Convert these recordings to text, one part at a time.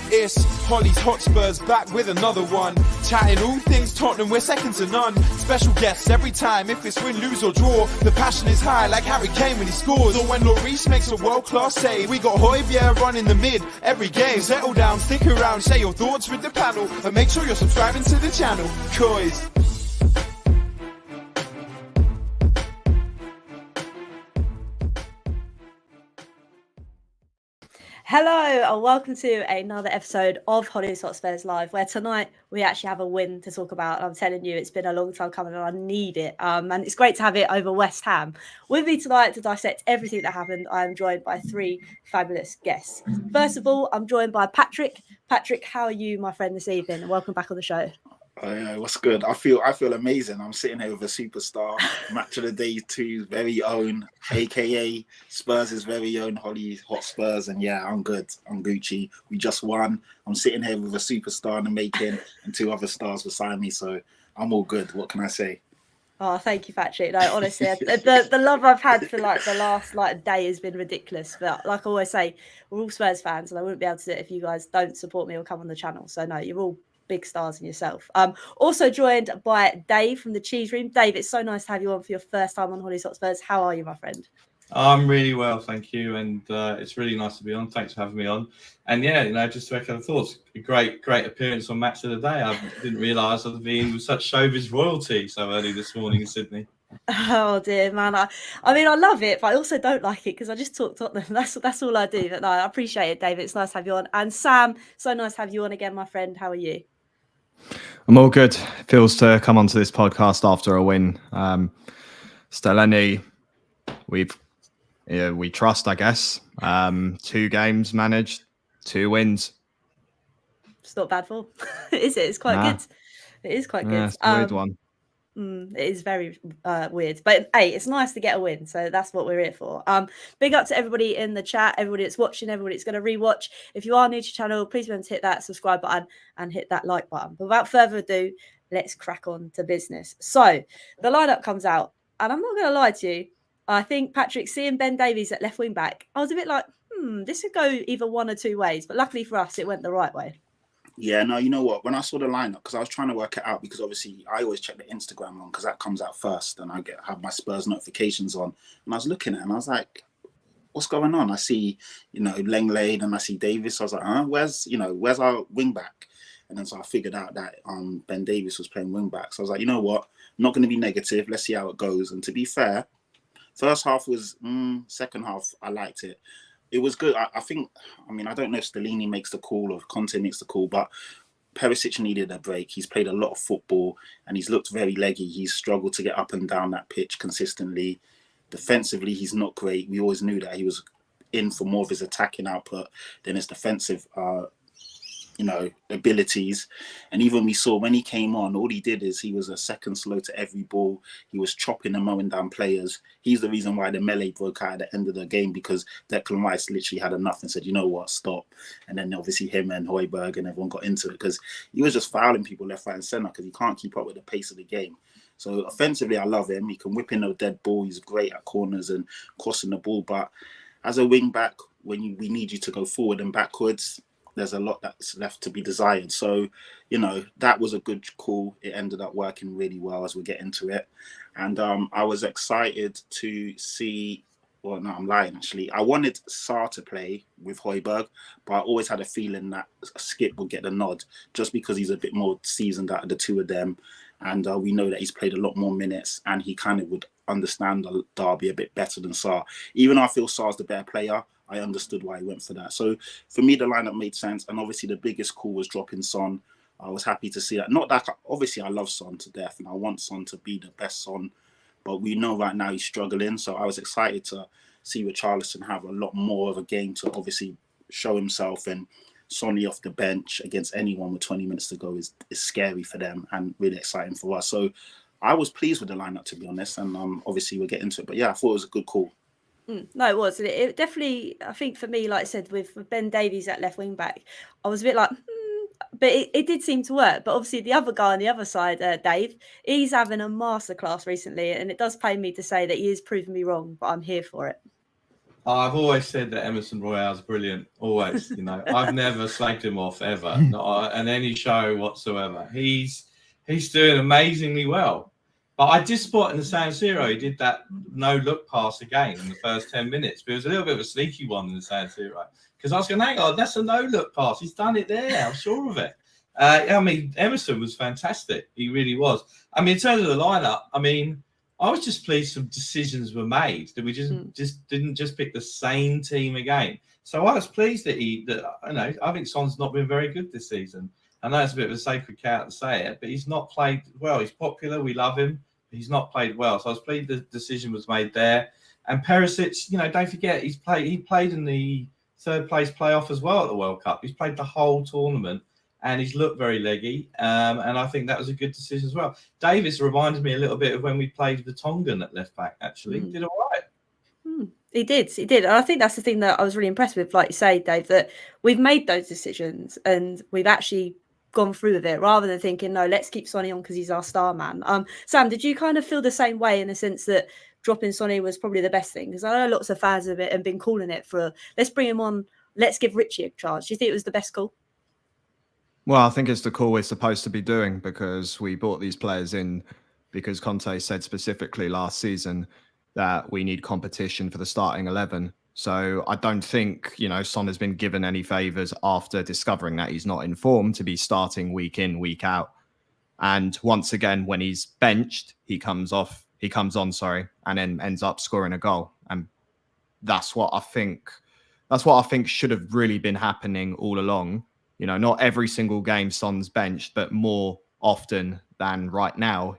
It's Hollie's Hotspurs back with another one. Chatting all things Tottenham, we're second to none. Special guests every time, if it's win, lose or draw. The passion is high like Harry Kane when he scores. Or when Lloris makes a world-class save. We got Højbjerg running the mid every game. Settle down, stick around, share your thoughts with the panel. And make sure you're subscribing to the channel. Coys. Hello and welcome to another episode of Hollie's Hotspurs Live, where tonight we actually have a win to talk about. And I'm telling you, it's been a long time coming and I need it. And it's great to have it over West Ham. With me tonight to dissect everything that happened, I am joined by three fabulous guests. First of all, I'm joined by Patrick. Patrick, how are you, my friend, this evening? And welcome back on the show. Oh, yeah, what's good? I feel amazing. I'm sitting here with a superstar, Match of the Day 2's very own, aka Spurs' very own Hollie Hotspurs, and yeah, I'm good. I'm Gucci. We just won. I'm sitting here with a superstar in the making, and two other stars beside me, so I'm all good. What can I say? Oh, thank you, Patrick. No, honestly, the love I've had for the last day has been ridiculous. But like I always say, we're all Spurs fans, and I wouldn't be able to do it if you guys don't support me or come on the channel. So no, you're all big stars in yourself. Also joined by Dave from the Cheese Room. Dave, it's so nice to have you on for your first time on Hollie's Hotspurs. How are you, my friend? I'm really well, thank you, and it's really nice to be on. Thanks for having me on. And yeah, just to echo the thoughts, a great appearance on Match of the Day. I didn't realise I'd been with such showbiz royalty so early this morning in Sydney. Oh dear, man. I mean, I love it, but I also don't like it because I just talk Tottenham. That's all I do. But no, I appreciate it, David. It's nice to have you on. And Sam, so nice to have you on again, my friend. How are you? I'm all good. Feels to come onto this podcast after a win. Stelleni, we trust, I guess. 2 games managed, 2 wins. It's not bad for, is it? It's quite good. It is quite good. It's a weird one. It is very weird, but hey, it's nice to get a win, so that's what we're here for. Big up to everybody in the chat, everybody that's watching, everybody that's going to rewatch. If you are new to the channel, please remember to hit that subscribe button and hit that like button. But without further ado, let's crack on to business. So the lineup comes out, and I'm not going to lie to you, I think Patrick, seeing Ben Davies at left wing back, I was a bit like, this could go either one or two ways, but luckily for us, it went the right way. Yeah, no, you know what? When I saw the lineup, because I was trying to work it out, because obviously I always check the Instagram one because that comes out first, and I have my Spurs notifications on. And I was looking at it, and I was like, "What's going on?" I see, Langlade, and I see Davis. I was like, where's our wing back? And then so I figured out that Ben Davies was playing wing back. So I was like, you know what? I'm not going to be negative. Let's see how it goes. And to be fair, first half was second half. I liked it. It was good. I don't know if Stellini makes the call or Conte makes the call, but Perisic needed a break. He's played a lot of football and he's looked very leggy. He's struggled to get up and down that pitch consistently. Defensively, he's not great. We always knew that he was in for more of his attacking output than his defensive abilities. And even we saw when he came on, all he did is he was a second slow to every ball. He was chopping and mowing down players. He's the reason why the melee broke out at the end of the game, because Declan Rice literally had enough and said, you know what, stop. And then obviously him and Højbjerg and everyone got into it because he was just fouling people left, right and centre because he can't keep up with the pace of the game. So offensively, I love him. He can whip in a dead ball. He's great at corners and crossing the ball. But as a wing back, when we need you to go forward and backwards, there's a lot that's left to be desired. So, that was a good call. It ended up working really well as we get into it. And I was excited to see, well, no, I'm lying, actually. I wanted Sarr to play with Højbjerg, but I always had a feeling that Skip would get the nod just because he's a bit more seasoned out of the two of them. And we know that he's played a lot more minutes and he kind of would understand the derby a bit better than Sarr. Even though I feel Sarr's the better player, I understood why he went for that. So for me, the lineup made sense. And obviously the biggest call was dropping Son. I was happy to see that. Not that, obviously I love Son to death and I want Son to be the best Son, but we know right now he's struggling. So I was excited to see Richarlison have a lot more of a game to obviously show himself, and Sonny off the bench against anyone with 20 minutes to go is scary for them and really exciting for us. So I was pleased with the lineup, to be honest. And obviously we'll get into it, but yeah, I thought it was a good call. No, it was. It definitely, I think for me, like I said, with Ben Davies at left wing back, I was a bit like, but it did seem to work. But obviously the other guy on the other side, Dave, he's having a masterclass recently. And it does pain me to say that he is proving me wrong, but I'm here for it. I've always said that Emerson Royale's brilliant. Always, I've never slagged him off ever, not on any show whatsoever. He's doing amazingly well. But I did spot in the San Siro, he did that no-look pass again in the first 10 minutes. But it was a little bit of a sneaky one in the San Siro. Because I was going, hang on, that's a no-look pass. He's done it there. I'm sure of it. Emerson was fantastic. He really was. In terms of the lineup, I was just pleased some decisions were made, that we just didn't pick the same team again. So I was pleased that I think Son's not been very good this season. I know it's a bit of a sacred cow to say it, but he's not played well. He's popular, we love him, but he's not played well. So I was pleased the decision was made there. And Perisic, don't forget, he played in the third place playoff as well at the World Cup. He's played the whole tournament. And he's looked very leggy, and I think that was a good decision as well. Davis reminded me a little bit of when we played the Tongan at left back, actually. He did all right. He did. And I think that's the thing that I was really impressed with, like you say, Dave, that we've made those decisions and we've actually gone through with it rather than thinking, no, let's keep Sonny on because he's our star man. Sam, did you kind of feel the same way in the sense that dropping Sonny was probably the best thing? Because I know lots of fans of it and been calling it for, let's bring him on, let's give Richie a charge. Do you think it was the best call? Well, I think it's the call we're supposed to be doing because we brought these players in because Conte said specifically last season that we need competition for the starting 11. So I don't think, Son has been given any favours after discovering that he's not in form to be starting week in, week out. And once again, when he's benched, he comes on, and then ends up scoring a goal. And that's what I think should have really been happening all along. Not every single game Son's benched, but more often than right now,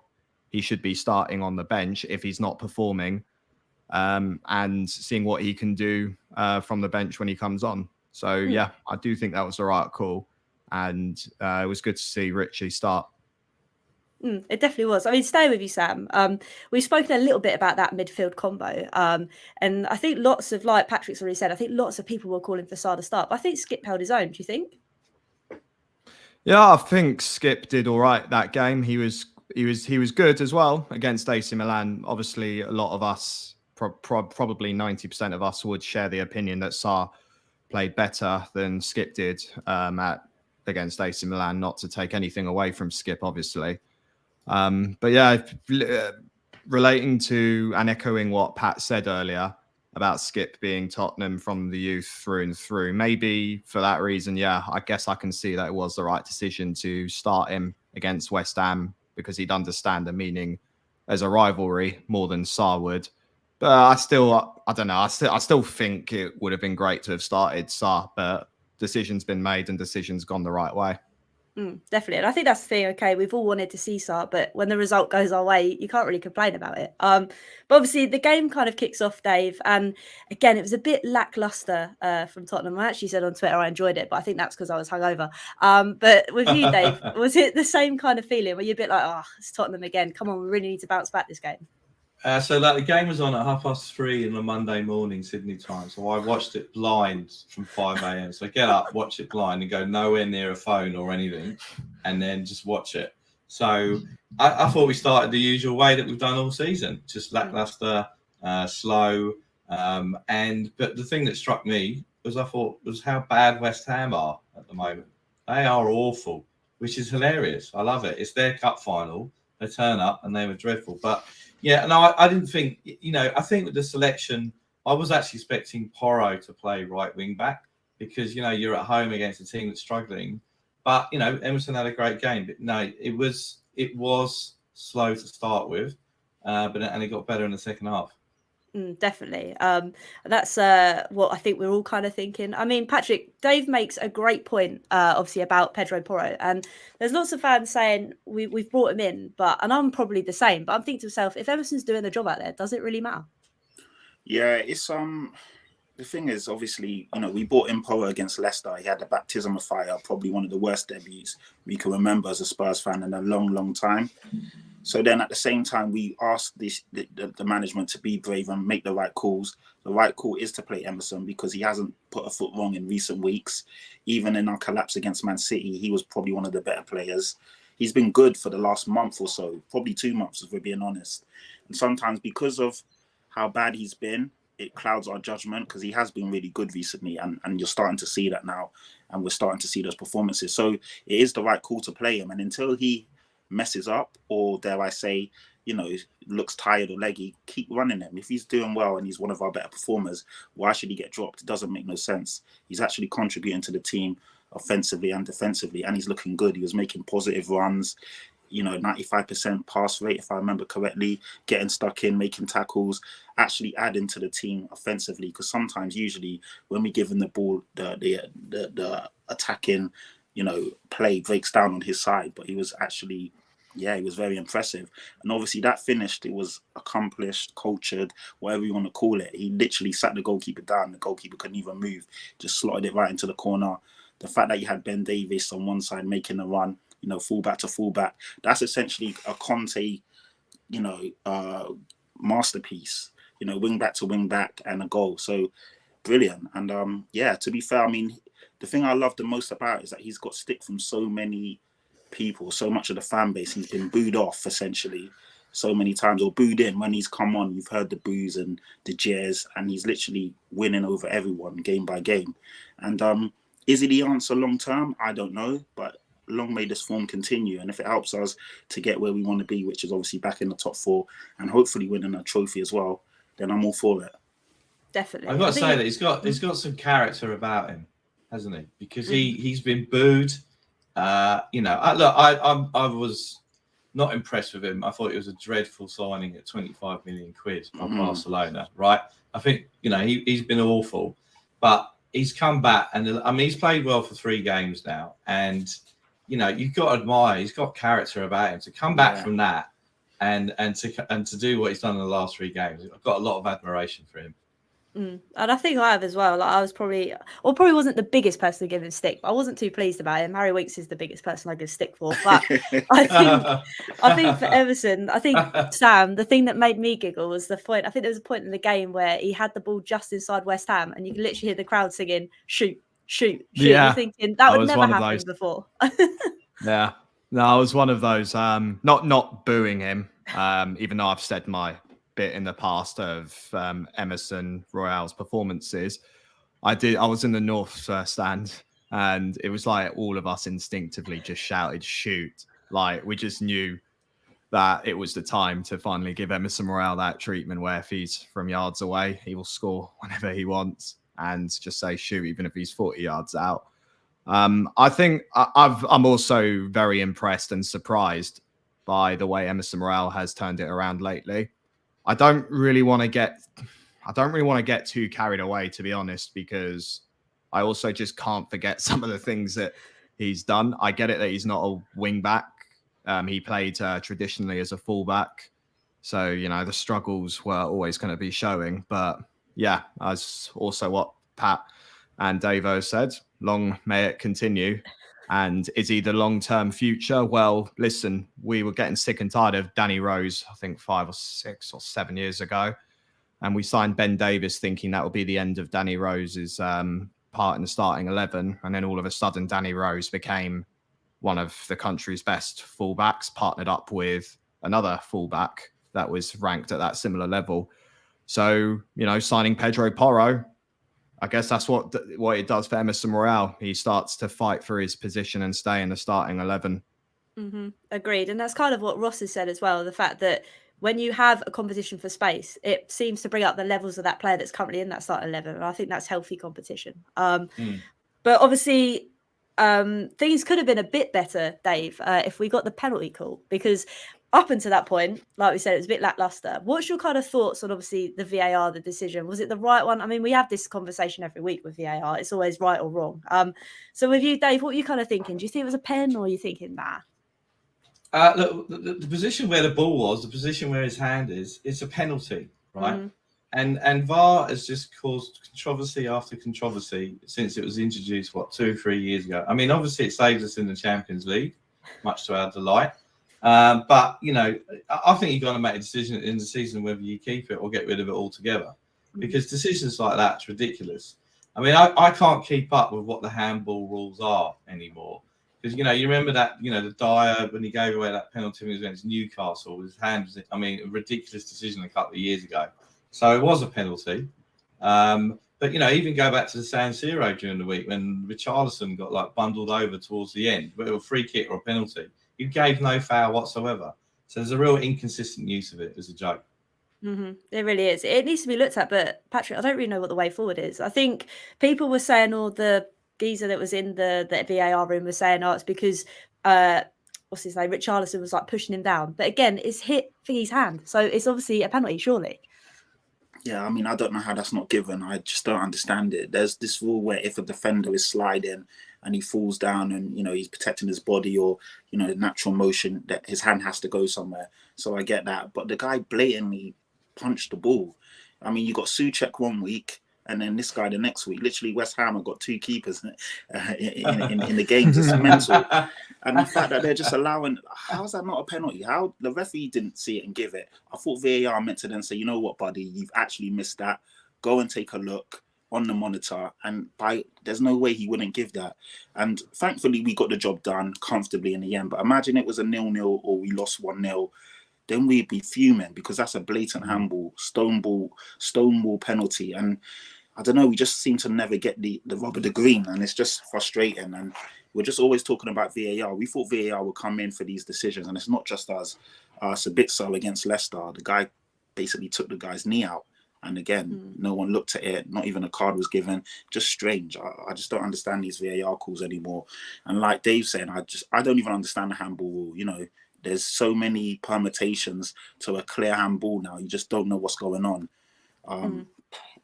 he should be starting on the bench if he's not performing, and seeing what he can do from the bench when he comes on. So, yeah, I do think that was the right call. And it was good to see Richie start. It definitely was. Stay with you, Sam. We've spoken a little bit about that midfield combo. And I think lots of, like Patrick's already said, I think lots of people were calling for Sarr to start. But I think Skip held his own. Do you think? Yeah, I think Skip did all right that game. He was good as well against AC Milan. Obviously, a lot of us, probably 90% of us, would share the opinion that Sarr played better than Skip did against AC Milan. Not to take anything away from Skip, obviously, but yeah, relating to and echoing what Pat said earlier about Skip being Tottenham from the youth through and through. Maybe for that reason, yeah, I guess I can see that it was the right decision to start him against West Ham because he'd understand the meaning as a rivalry more than Sarr would. But I don't know. I still think it would have been great to have started Sarr, but decision's been made and decision's gone the right way. Definitely. And I think that's the thing. Okay, we've all wanted to see Sarr, but when the result goes our way, you can't really complain about it. But obviously the game kind of kicks off, Dave. And again, it was a bit lackluster from Tottenham. I actually said on Twitter I enjoyed it, but I think that's because I was hungover. But with you, Dave, was it the same kind of feeling? Were you a bit like, oh, it's Tottenham again. Come on, we really need to bounce back this game. So the game was on at 3:30 on a Monday morning, Sydney time. So I watched it blind from 5 a.m. So I get up, watch it blind and go nowhere near a phone or anything and then just watch it. So I thought we started the usual way that we've done all season, just lackluster, slow. But the thing that struck me was how bad West Ham are at the moment. They are awful, which is hilarious. I love it. It's their cup final. They turn up and they were dreadful. But yeah, no, I didn't think, I think with the selection, I was actually expecting Porro to play right wing back because, you're at home against a team that's struggling. But, Emerson had a great game. But no, it was slow to start with, and it got better in the second half. Definitely. That's what I think we're all kind of thinking. Patrick, Dave makes a great point, obviously, about Pedro Porro. And there's lots of fans saying we've brought him in, and I'm probably the same. But I'm thinking to myself, if Emerson's doing the job out there, does it really matter? Yeah, it's the thing is, obviously, we bought in Porro against Leicester. He had the baptism of fire, probably one of the worst debuts we can remember as a Spurs fan in a long, long time. So then at the same time, we asked the management to be brave and make the right calls. The right call is to play Emerson because he hasn't put a foot wrong in recent weeks. Even in our collapse against Man City, he was probably one of the better players. He's been good for the last month or so, probably 2 months, if we're being honest. And sometimes because of how bad he's been, it clouds our judgment, because he has been really good recently, and you're starting to see that now, and we're starting to see those performances. So it is the right call to play him, and until he messes up, or dare I say, looks tired or leggy, keep running him. If he's doing well and he's one of our better performers, why should he get dropped? It doesn't make no sense. He's actually contributing to the team offensively and defensively, and he's looking good. He was making positive runs, 95% pass rate, if I remember correctly, getting stuck in, making tackles, actually adding to the team offensively. Because sometimes, usually, when we give him the ball, the attacking, play breaks down on his side. But he was actually, he was very impressive. And obviously that finished, it was accomplished, cultured, whatever you want to call it. He literally sat the goalkeeper down. The goalkeeper couldn't even move, just slotted it right into the corner. The fact that you had Ben Davies on one side making a run, fullback to fullback, that's essentially a Conte, masterpiece, wing back to wing back and a goal. So brilliant. And to be fair, I mean, the thing I love the most about it is that he's got stick from so many people, so much of the fan base. He's been booed off essentially so many times, or booed in. When he's come on, you've heard the boos and the jeers, and he's literally winning over everyone game by game. And is he the answer long term? I don't know, but long may this form continue. And if it helps us to get where we want to be, which is obviously back in the top 4 and hopefully winning a trophy as well, then I'm all for it. Definitely. I've got to say that he's got some character about him, hasn't he? Because he's been booed. I was not impressed with him. I thought it was a dreadful signing at 25 million quid on Barcelona, right? I think, he's been awful, but he's come back, and I mean, he's played well for 3 games now, and you've got to admire, he's got character about him to come back from that and to do what he's done in the last 3 games. I've got a lot of admiration for him. And I think I have as well. Like, I was probably wasn't the biggest person to give him stick, but I wasn't too pleased about him. Harry Winks is the biggest person I give stick for. But I think for Everton, Sam, the thing that made me giggle was the point. I think there was a point in the game where he had the ball just inside West Ham, and you can literally hear the crowd singing, "Shoot, shoot, shoot." Yeah, you're thinking that would never happen before. Yeah, no, I was one of those. Not booing him, even though I've said my bit in the past of Emerson Royale's performances. I was in the North stand, and it was like all of us instinctively just shouted "shoot!" Like we just knew that it was the time to finally give Emerson Royale that treatment, where if he's from yards away, he will score whenever he wants, and just say "shoot," even if he's 40 yards out. I think I'm also very impressed and surprised by the way Emerson Royale has turned it around lately. I don't really want to get too carried away, to be honest, because I also just can't forget some of the things that he's done. I get it that he's not a wing back. He played traditionally as a fullback. So, the struggles were always going to be showing. But yeah, as also what Pat and Davo said, long may it continue. And is he the long-term future? Well, listen, we were getting sick and tired of Danny Rose, I think 5 or 6 or 7 years ago. And we signed Ben Davies thinking that would be the end of Danny Rose's part in the starting 11. And then all of a sudden, Danny Rose became one of the country's best fullbacks, partnered up with another fullback that was ranked at that similar level. So, signing Pedro Porro, I guess that's what it does for Emerson Royale. He starts to fight for his position and stay in the starting 11. Agreed. And that's kind of what Ross has said as well. The fact that when you have a competition for space, it seems to bring up the levels of that player that's currently in that starting 11. And I think that's healthy competition. But obviously, things could have been a bit better, Dave, if we got the penalty call, because up until that point, like we said, it was a bit lackluster. What's your kind of thoughts on obviously the VAR, the decision? Was it the right one? I mean, we have this conversation every week with VAR. It's always right or wrong. So with you, Dave, what are you kind of thinking? Do you think it was a pen, or are you thinking nah? Look, the position where the ball was, the position where his hand is, it's a penalty, right? And VAR has just caused controversy after controversy since it was introduced, 2 or 3 years ago. I mean, obviously it saves us in the Champions League, much to our delight. But, I think you've got to make a decision in the season whether you keep it or get rid of it altogether, because decisions like that's ridiculous. I mean, I can't keep up with what the handball rules are anymore. Because, you remember that, the Dyer, when he gave away that penalty against Newcastle, his hand was, a ridiculous decision a couple of years ago. So it was a penalty. But, you know, even go back to the San Siro during the week when Richarlison got like bundled over towards the end, whether a free kick or a penalty, he gave no foul whatsoever. So there's a real inconsistent use of it as a joke. It really is. It needs to be looked at. But Patrick, I don't really know what the way forward is. I think people were saying, or the geezer that was in the VAR room was saying, oh, it's because what's his name, Richarlison was like pushing him down. But again, it's hit Thingy's hand, so it's obviously a penalty, surely. Yeah, I mean, I don't know how that's not given. I just don't understand it. There's this rule where if a defender is sliding and he falls down and, you know, he's protecting his body or, you know, natural motion, that his hand has to go somewhere. So I get that. But the guy blatantly punched the ball. I mean, you got Souček one week and then this guy the next week. Literally, West Ham have got 2 keepers in the games. It's mental. And the fact that they're just allowing, how is that not a penalty? How the referee didn't see it and give it? I thought VAR meant to then say, you know what, buddy, you've actually missed that. Go and take a look on the monitor. And there's no way he wouldn't give that. And thankfully, we got the job done comfortably in the end. But imagine it was a 0-0 or we lost 1-0. Then we'd be fuming because that's a blatant handball, stonewall penalty. And I don't know, we just seem to never get the rub of the green, and it's just frustrating. And we're just always talking about VAR. We thought VAR would come in for these decisions, and it's not just us. Sabitzer against Leicester, the guy basically took the guy's knee out. And again, no one looked at it, not even a card was given. Just strange. I just don't understand these VAR calls anymore. And like Dave saying, I don't even understand the handball rule. You know, there's so many permutations to a clear handball now. You just don't know what's going on.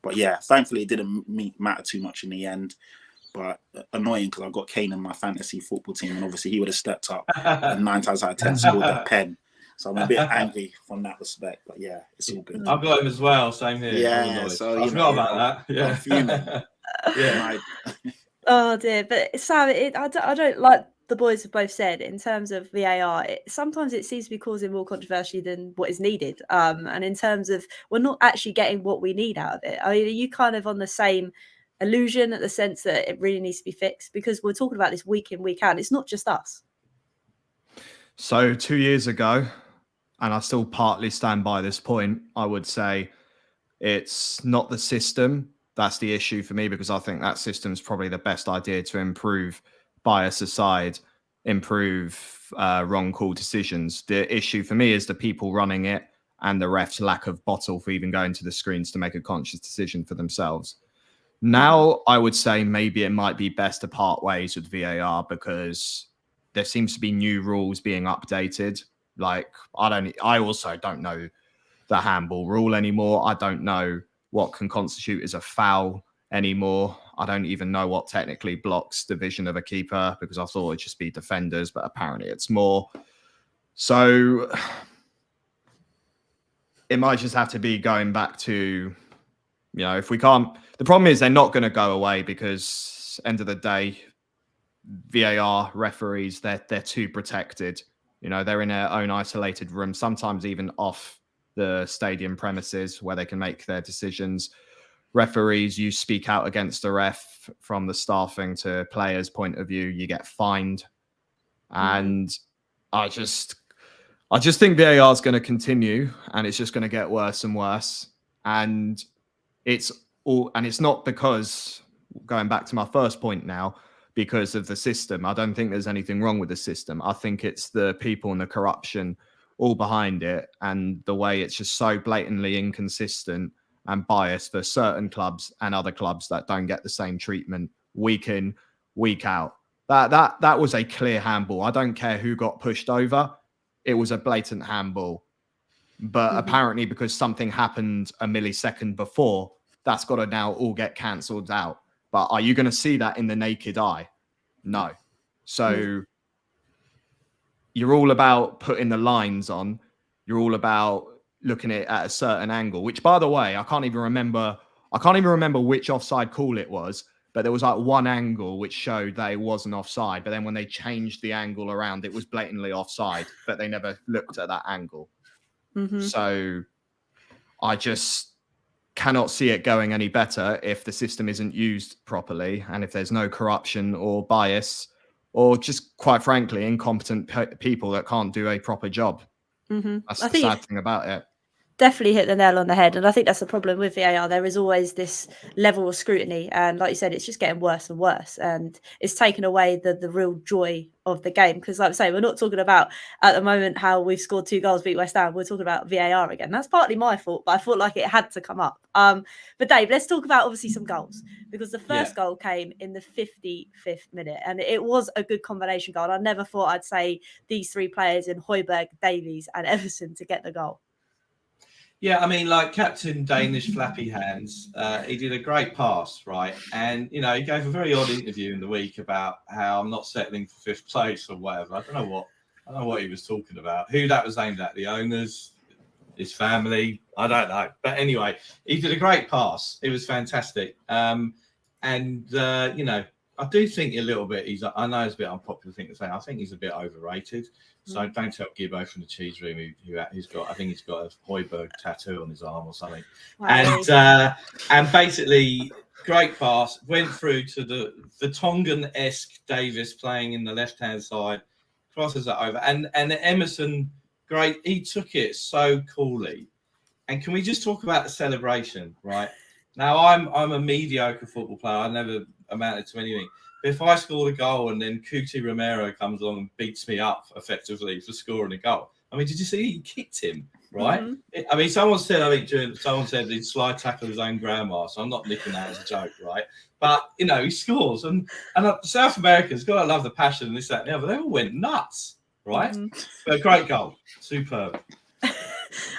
But yeah, thankfully it didn't matter too much in the end. But annoying because I got Kane in my fantasy football team, and obviously he would have stepped up and 9 times out of 10 scored that pen. So I'm a bit angry from that respect. But yeah, it's all good. I've got him as well. Same here. Yeah, so I forgot about that. I'm fuming. Yeah. Oh dear, but Sam, I don't like the boys have both said in terms of VAR. Sometimes it seems to be causing more controversy than what is needed. And in terms of we're not actually getting what we need out of it. I mean, are you kind of on the same illusion at the sense that it really needs to be fixed? Because we're talking about this week in, week out. It's not just us. So 2 years ago, and I still partly stand by this point, I would say it's not the system that's the issue for me, because I think that system is probably the best idea to improve bias aside, improve wrong call decisions. The issue for me is the people running it and the refs' lack of bottle for even going to the screens to make a conscious decision for themselves. Now, I would say maybe it might be best to part ways with VAR because there seems to be new rules being updated. Like, I also don't know the handball rule anymore. I don't know what can constitute as a foul anymore. I don't even know what technically blocks the vision of a keeper because I thought it'd just be defenders, but apparently it's more. So it might just have to be going back to, you know, if we can't, the problem is they're not going to go away because end of the day, VAR referees, they're too protected. You know, they're in their own isolated room, sometimes even off the stadium premises where they can make their decisions. Referees, you speak out against the ref from the staffing to players' point of view, you get fined. And I just think VAR is going to continue and it's just going to get worse and worse. And it's not because, going back to my first point now, because of the system. I don't think there's anything wrong with the system. I think it's the people and the corruption all behind it and the way it's just so blatantly inconsistent and biased for certain clubs and other clubs that don't get the same treatment week in, week out. That was a clear handball. I don't care who got pushed over. It was a blatant handball. But apparently because something happened a millisecond before, that's got to now all get cancelled out. But are you going to see that in the naked eye? No. So you're all about putting the lines on. You're all about looking at it at a certain angle, which, by the way, I can't even remember which offside call it was, but there was like one angle which showed that it wasn't offside. But then when they changed the angle around, it was blatantly offside, but they never looked at that angle. So I just cannot see it going any better if the system isn't used properly and if there's no corruption or bias or just, quite frankly, incompetent people that can't do a proper job. That's the sad thing about it. Definitely hit the nail on the head. And I think that's the problem with VAR. There is always this level of scrutiny. And like you said, it's just getting worse and worse. And it's taken away the real joy of the game. Because like I say, we're not talking about at the moment how we've scored 2 goals, beat West Ham. We're talking about VAR again. That's partly my fault, but I felt like it had to come up. But Dave, let's talk about obviously some goals. Because the first goal came in the 55th minute. And it was a good combination goal. I never thought I'd say these 3 players in Højbjerg, Davies and Everson to get the goal. Yeah, I mean, like Captain Danish Flappy Hands, he did a great pass, right? And, you know, he gave a very odd interview in the week about how I'm not settling for 5th place or whatever. I don't know what he was talking about. Who that was aimed at, the owners, his family, I don't know. But anyway, he did a great pass. It was fantastic. You know, I do think a little bit, I know it's a bit unpopular thing to say, I think he's a bit overrated. So don't tell Gibbo from the cheese room who's got, I think he's got a Højbjerg tattoo on his arm or something. Wow. And basically, great pass, went through to the Tongan-esque Davis playing in the left-hand side, crosses it over. And Emerson, great, he took it so coolly. And can we just talk about the celebration, right? Now, I'm a mediocre football player. I never amounted to anything. But if I scored a goal and then Cuti Romero comes along and beats me up effectively for scoring a goal, I mean, did you see he kicked him, right? Mm-hmm. I mean, someone said he'd slide tackle his own grandma, so I'm not nicking that as a joke, right? But, you know, he scores. And South Americans, got to love the passion and this, that, and the other. They all went nuts, right? Mm-hmm. But a great goal. Superb.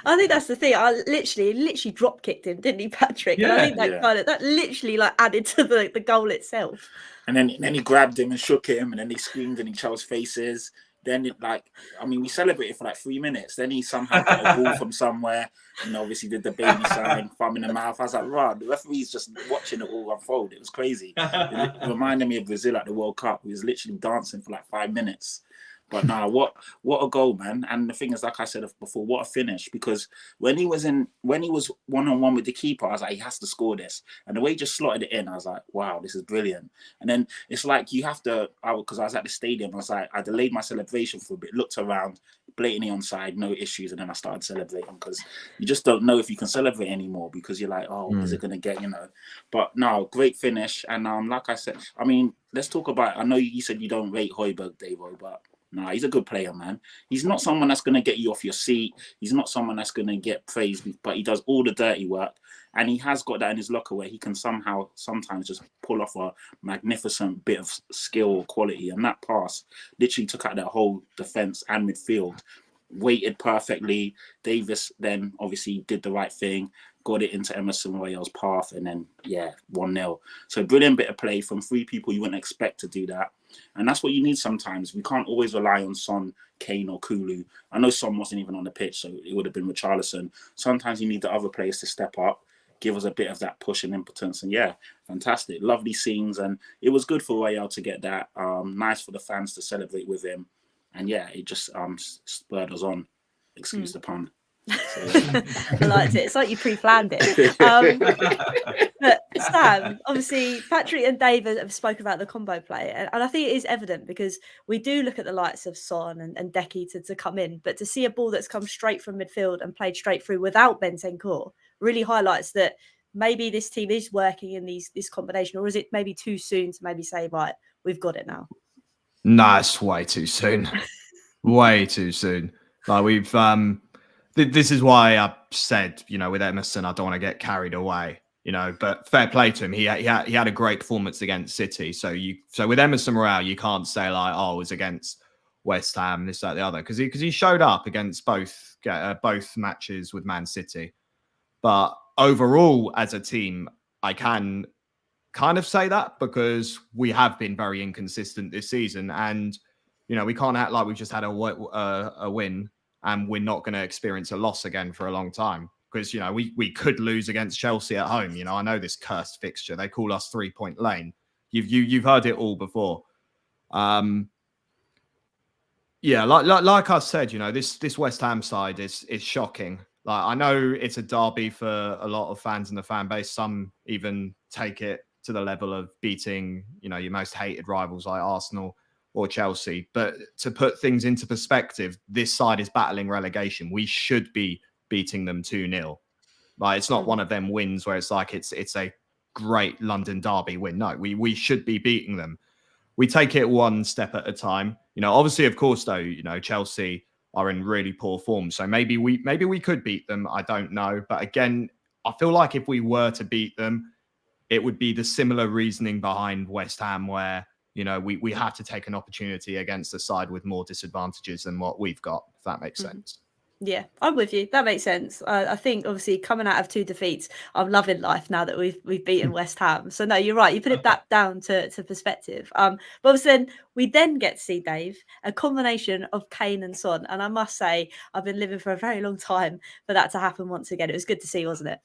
I think that's the thing. I literally drop kicked him, didn't he, Patrick? Yeah, and I think that literally like added to the goal itself. And then he grabbed him and shook him, and then he screamed in each other's faces. Then we celebrated for like 3 minutes. Then he somehow got a ball from somewhere, and obviously did the baby sign, thumb in the mouth. I was like, right, the referee's just watching it all unfold. It was crazy. It reminded me of Brazil at the World Cup. He was literally dancing for like 5 minutes. But nah, what a goal, man. And the thing is, like I said before, what a finish. Because when he was one-on-one with the keeper, I was like, he has to score this. And the way he just slotted it in, I was like, wow, this is brilliant. And then it's like you have to, because I was at the stadium, I was like, I delayed my celebration for a bit, looked around, blatantly onside, no issues. And then I started celebrating because you just don't know if you can celebrate anymore because you're like, is it going to get, you know. But no, great finish. And like I said, I mean, let's talk about, I know you said you don't rate Højbjerg, Davo, but no, he's a good player, man. He's not someone that's going to get you off your seat. He's not someone that's going to get praised, but he does all the dirty work. And he has got that in his locker where he can sometimes just pull off a magnificent bit of skill or quality. And that pass literally took out that whole defence and midfield. Waited perfectly. Davis then obviously did the right thing, got it into Emerson Royale's path, and then, 1-0. So brilliant bit of play from 3 people you wouldn't expect to do that. And that's what you need sometimes. We can't always rely on Son, Kane or Kulu. I know Son wasn't even on the pitch, so it would have been Richarlison. Sometimes you need the other players to step up, give us a bit of that push and impotence. And fantastic. Lovely scenes. And it was good for Royale to get that. Nice for the fans to celebrate with him. And it just spurred us on. Excuse the pun. So, I liked it. It's like you pre-planned it. But Sam, obviously, Patrick and David have spoken about the combo play, and I think it is evident because we do look at the likes of Son and Decky to come in, but to see a ball that's come straight from midfield and played straight through without Bentancur really highlights that maybe this team is working in this combination, or is it maybe too soon to maybe say, right, we've got it now? No, it's way too soon. Way too soon. Like we've this is why I said, you know, with Emerson, I don't want to get carried away, you know, but fair play to him. He had a great performance against City. So with Emerson Royale, you can't say like, it was against West Ham, this, that, the other, because he showed up against both matches with Man City. But overall, as a team, I can kind of say that because we have been very inconsistent this season, and you know we can't act like we've just had a win and we're not going to experience a loss again for a long time, because you know we could lose against Chelsea at home. You know, I know this cursed fixture, they call us 3 Point Lane. You've heard it all before. Like I said, you know, this West Ham side is shocking. Like, I know it's a derby for a lot of fans in the fan base. Some even take it to the level of beating, you know, your most hated rivals like Arsenal or Chelsea. But to put things into perspective, this side is battling relegation. We should be beating them 2-0. Like, it's not one of them wins where it's like it's a great London derby win. No, we should be beating them. We take it one step at a time. You know, obviously, of course, though, you know, Chelsea are in really poor form. So maybe we could beat them. I don't know. But again, I feel like if we were to beat them, it would be the similar reasoning behind West Ham, where, you know, we have to take an opportunity against a side with more disadvantages than what we've got, if that makes sense. Yeah, I'm with you. That makes sense. I think obviously coming out of 2 defeats, I'm loving life now that we've beaten West Ham. So no, you're right. You put it back down to perspective. But obviously then we then get to see, Dave, a combination of Kane and Son. And I must say, I've been living for a very long time for that to happen once again. It was good to see, wasn't it?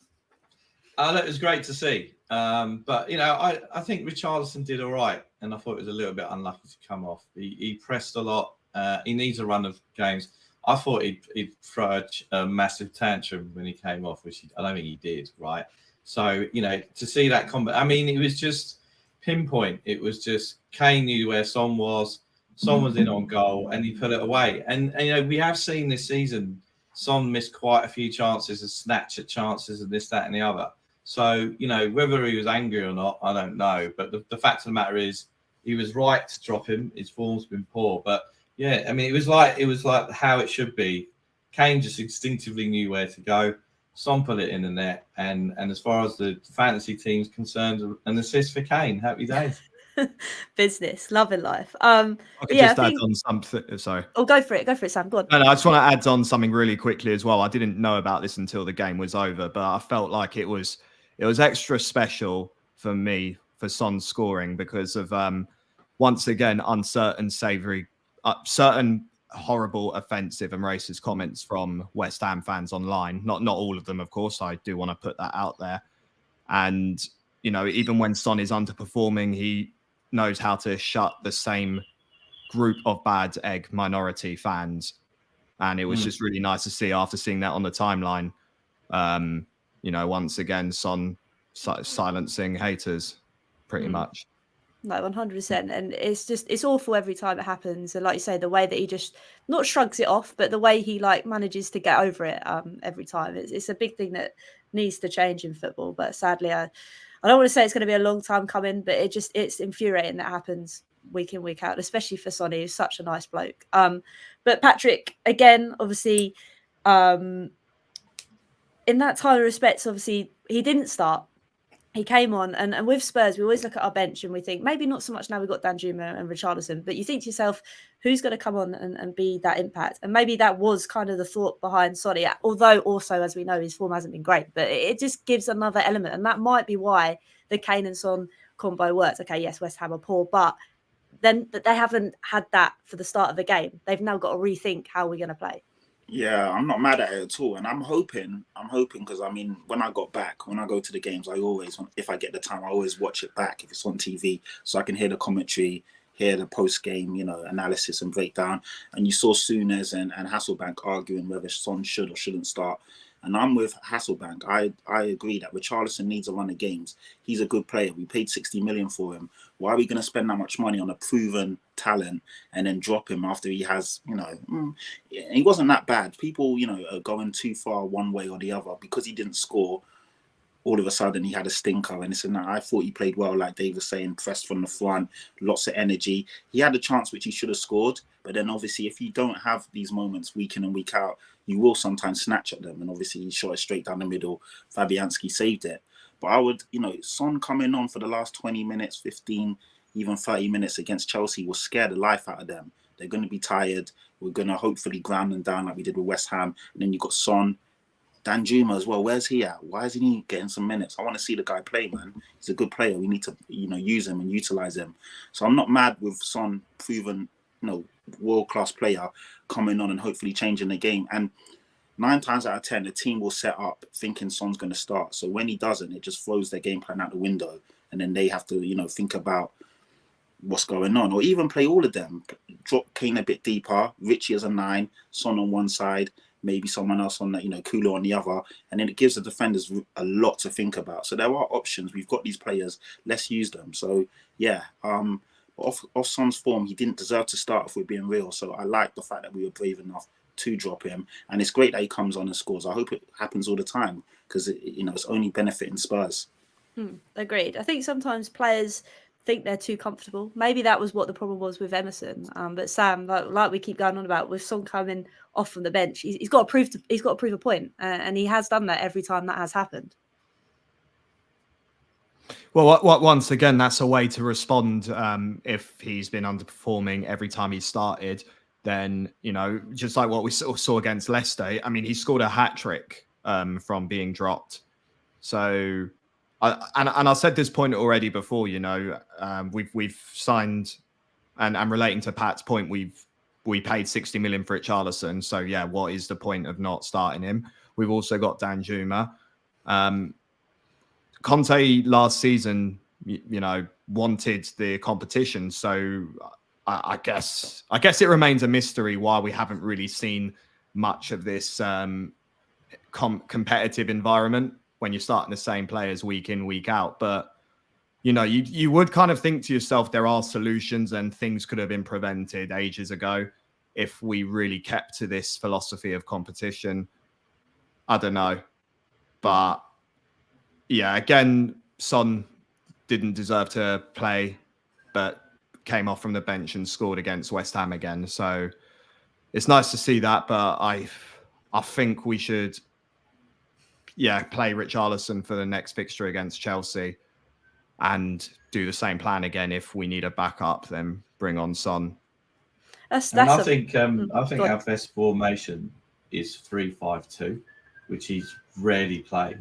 It was great to see. But, you know, I think Richarlison did all right. And I thought it was a little bit unlucky to come off. He pressed a lot. He needs a run of games. I thought he'd throw a massive tantrum when he came off, which I don't think he did, right? So, you know, to see that combat, I mean, it was just pinpoint. It was just Kane knew where Son was in on goal, and he put it away. And you know, we have seen this season, Son missed quite a few chances and snatch at chances and this, that, and the other. So, you know, whether he was angry or not, I don't know. But the fact of the matter is, he was right to drop him. His form's been poor, but yeah, I mean, it was like how it should be. Kane just instinctively knew where to go. Son put it in the net, and as far as the fantasy team's concerned, an assist for Kane. Happy days. Business, loving life. I could just add on something. Sorry. Oh, go for it, Sam. Go on. No, I just want to add on something really quickly as well. I didn't know about this until the game was over, but I felt like it was extra special for me for Son scoring because of once again uncertain, savoury. Certain horrible, offensive and racist comments from West Ham fans online. Not all of them, of course. I do want to put that out there. And, you know, even when Son is underperforming, he knows how to shut the same group of bad egg minority fans. And it was just really nice to see after seeing that on the timeline. You know, once again, Son silencing haters pretty much. No, 100%. And it's awful every time it happens. And like you say, the way that he just not shrugs it off, but the way he like manages to get over it every time. It's a big thing that needs to change in football. But sadly, I don't want to say it's going to be a long time coming, but it's infuriating that happens week in, week out, especially for Sonny, who's such a nice bloke. But Patrick, again, obviously, in that time of respects, obviously, he didn't start. He came on, and with Spurs, we always look at our bench and we think, maybe not so much now we've got Danjuma and Richarlison, but you think to yourself, who's going to come on and be that impact? And maybe that was kind of the thought behind Sonny, although also, as we know, his form hasn't been great, but it just gives another element. And that might be why the Kane and Son combo works. Okay, yes, West Ham are poor, but then they haven't had that for the start of the game. They've now got to rethink how we're going to play. Yeah, I'm not mad at it at all. And I'm hoping because, I mean, when I go to the games, I always, if I get the time, I always watch it back if it's on TV so I can hear the commentary, hear the post-game, you know, analysis and breakdown. And you saw Souness and Hasselbank arguing whether Son should or shouldn't start. And I'm with Hasselbank. I agree that Richarlison needs a run of games. He's a good player. We paid 60 million for him. Why are we going to spend that much money on a proven talent and then drop him after he has, you know, he wasn't that bad. People, you know, are going too far one way or the other because he didn't score. All of a sudden he had a stinker, and it's I thought he played well, like Dave was saying, pressed from the front, lots of energy. He had a chance which he should have scored, but then obviously if you don't have these moments week in and week out, you will sometimes snatch at them. And obviously he shot it straight down the middle. Fabianski saved it. But I would, you know, Son coming on for the last 20 minutes, 15, even 30 minutes against Chelsea will scare the life out of them. They're going to be tired. We're going to hopefully ground them down like we did with West Ham. And then you've got Son. Danjuma as well. Where's he at? Why isn't he getting some minutes? I want to see the guy play, man. He's a good player. We need to, you know, use him and utilize him. So I'm not mad with Son, proven, you know, world-class player coming on and hopefully changing the game. And 9 times out of 10, the team will set up thinking Son's going to start. So when he doesn't, it just throws their game plan out the window. And then they have to, you know, think about what's going on. Or even play all of them. Drop Kane a bit deeper. Richie as a 9. Son on one side. Maybe someone else on that, you know, Kula on the other. And then it gives the defenders a lot to think about. So there are options. We've got these players. Let's use them. So, yeah. Off Son's form, he didn't deserve to start if we're being real. So I like the fact that we were brave enough to drop him. And it's great that he comes on and scores. I hope it happens all the time because it's only benefiting Spurs. Agreed. I think sometimes players think they're too comfortable. Maybe that was what the problem was with Emerson. But Sam, like we keep going on about, with Son coming off from the bench, he's got to prove a point, and he has done that every time that has happened. Well, once again, that's a way to respond. If he's been underperforming every time he started, then just like what we saw against Leicester. I mean, he scored a hat trick from being dropped. So. I said this point already before. We've signed, and relating to Pat's point, we paid 60 million for Richarlison. So yeah, what is the point of not starting him? We've also got Danjuma. Conte last season, wanted the competition. So I guess it remains a mystery why we haven't really seen much of this competitive environment when you're starting the same players week in, week out. But, you would kind of think to yourself, there are solutions and things could have been prevented ages ago if we really kept to this philosophy of competition. I don't know. But, yeah, again, Son didn't deserve to play, but came off from the bench and scored against West Ham again. So it's nice to see that, but I think we should... play Richarlison for the next fixture against Chelsea and do the same plan again. If we need a backup, then bring on Son. I think our best formation is 3-5-2, which he's rarely played.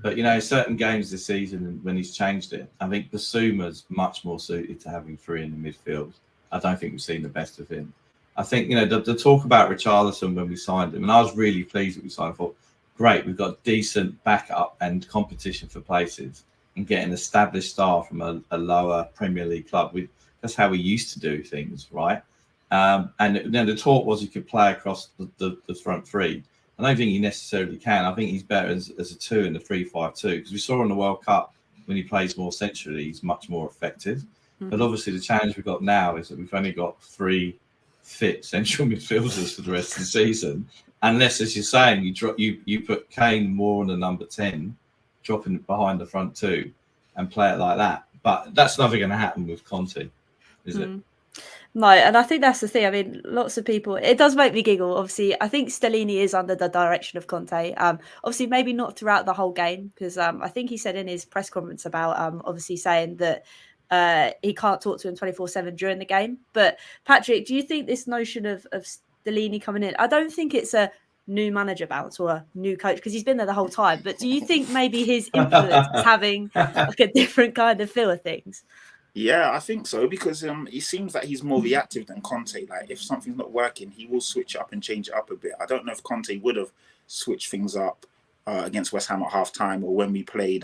But, certain games this season, when he's changed it, I think Basuma's much more suited to having three in the midfield. I don't think we've seen the best of him. I think, the talk about Richarlison when we signed him, and I was really pleased that we signed him for. Great, we've got decent backup and competition for places and get an established star from a lower Premier League club. That's how we used to do things, right? And then the talk was he could play across the front three. I don't think he necessarily can. I think he's better as a 2 in the 3-5-2 because we saw in the World Cup when he plays more centrally, he's much more effective. But obviously the challenge we've got now is that we've only got 3 fit central midfielders for the rest of the season. Unless, as you're saying, you put Kane more on the number 10, dropping it behind the front 2 and play it like that. But that's never going to happen with Conte, is it? No, and I think that's the thing. I mean, lots of people, it does make me giggle. Obviously, I think Stellini is under the direction of Conte. Obviously, maybe not throughout the whole game, because I think he said in his press conference about obviously saying that he can't talk to him 24/7 during the game. But Patrick, do you think this notion of Stellini coming in, I don't think it's a new manager bounce or a new coach because he's been there the whole time, but do you think maybe his influence is having like a different kind of feel of things? Yeah, I think so because he seems that he's more reactive than Conte. Like if something's not working, he will switch up and change it up a bit. I don't know if Conte would have switched things up against West Ham at half time or when we played